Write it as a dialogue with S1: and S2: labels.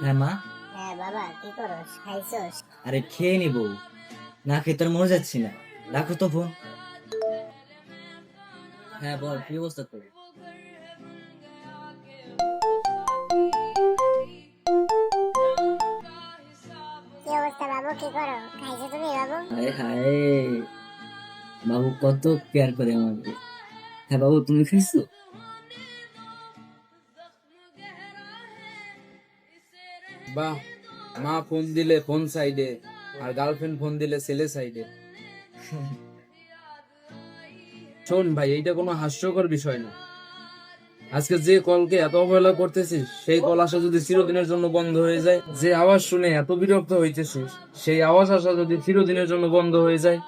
S1: হ্যাঁ মা।
S2: হ্যাঁ বাবা, কি করস? খাইছস?
S1: আরে খেয়ে নিবো, না খেয়ে তোর মরে যাচ্ছি না। রাখো তো ফোন। হ্যাঁ বল, কি অবস্থা তোর?
S2: কি অবস্থা বাবু, কি করো? খাইছো তুমি বাবু?
S1: হায় হায়, বাবু কত কেয়ার করে আমাকে। হ্যাঁ বাবু, তুমি খাইছো?
S3: বাহ, মা ফোন দিলে ফোন সাইডে, আর গার্লফ্রেন্ড ফোন দিলে ছেলে সাইডে। শোন ভাই, এইটা কোনো হাস্যকর বিষয় না। আজকে যে কলকে এত অবহেলা করতেছিস, সেই কল আসা যদি চিরদিনের জন্য বন্ধ হয়ে যায়, যে আওয়াজ শুনে এত বিরক্ত হইতেছিস, সেই আওয়াজ আসা যদি চিরদিনের জন্য বন্ধ হয়ে যায়,